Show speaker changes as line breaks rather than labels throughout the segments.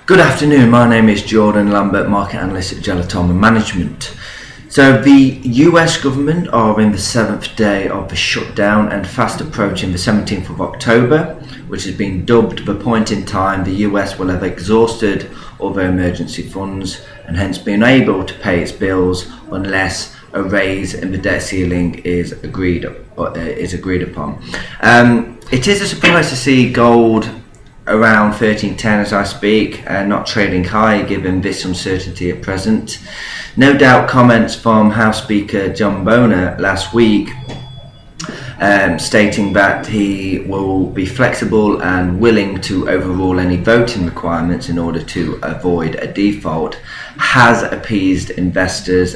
Good afternoon, my name is Jordan Lambert, market analyst at Gelatoma Management. So the US government are in the 7th day of the shutdown and fast approaching the 17th of October, which has been dubbed the point in time the US will have exhausted all their emergency funds and hence be unable to pay its bills unless a raise in the debt ceiling is agreed upon. It is a surprise to see gold around 1310 as I speak, not trading high given this uncertainty at present. No doubt comments from House Speaker John Boehner last week stating that he will be flexible and willing to overrule any voting requirements in order to avoid a default, has appeased investors,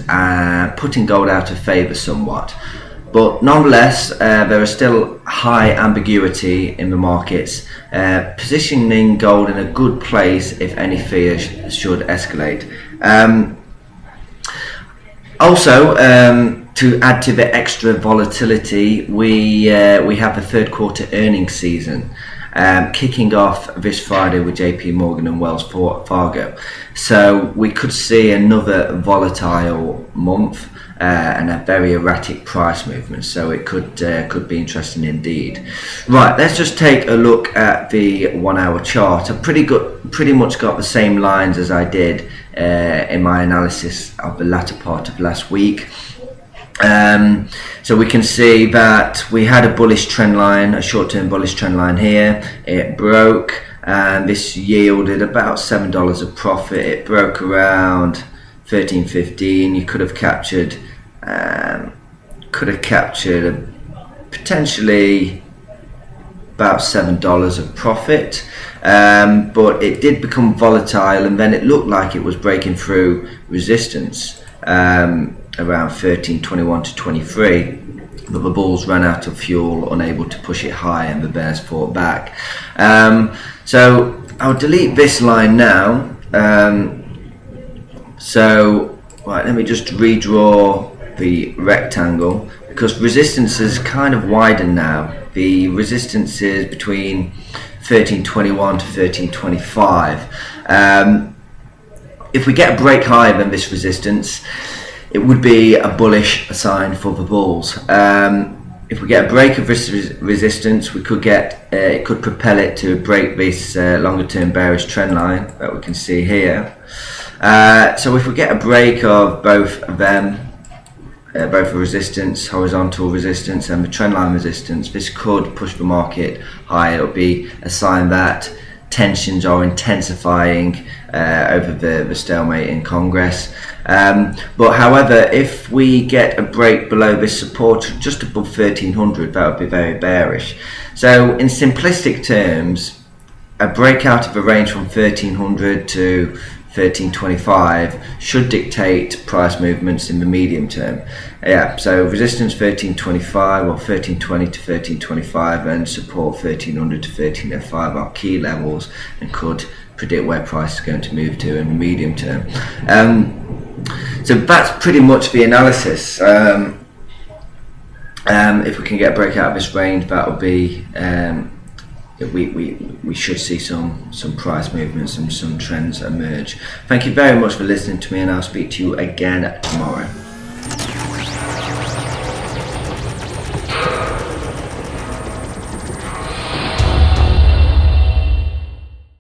putting gold out of favour somewhat. But nonetheless, there is still high ambiguity in the markets, positioning gold in a good place if any fear should escalate. Also, to add to the extra volatility, we have the third quarter earnings season kicking off this Friday with JP Morgan and Wells Fargo. So we could see another volatile month and a very erratic price movement, so it could be interesting indeed. Right, let's just take a look at the 1 hour chart. I've pretty much got the same lines as I did in my analysis of the latter part of last week. So we can see that we had a bullish trend line, a short-term bullish trend line here. It broke and this yielded about $7 of profit. It broke around 13.15. You could have captured potentially about $7 of profit, but it did become volatile and then it looked like it was breaking through resistance around 13.21 to 23, but the bulls ran out of fuel, unable to push it high, and the bears fought back. So I'll delete this line now. Right, let me just redraw the rectangle because resistance has kind of widened now. The resistance is between 13.21 to 13.25. If we get a break higher than this resistance, it would be a bullish sign for the bulls. If we get a break of this resistance, we could get it could propel it to break this longer term bearish trend line that we can see here. So if we get a break of both of them, both the resistance, horizontal resistance and the trendline resistance, this could push the market higher. It'll be a sign that tensions are intensifying over the stalemate in Congress. But however, if we get a break below this support just above 1300, that would be very bearish. So in simplistic terms, a breakout of a range from 1300 to 1325 should dictate price movements in the medium term. Yeah, so resistance 1325 or 1320 to 1325 and support 1300 to 1305 are key levels and could predict where price is going to move to in the medium term. So that's pretty much the analysis. If we can get a breakout of this range, that will be we should see some price movements and some trends emerge. Thank you very much for listening to me, and I'll speak to you again tomorrow.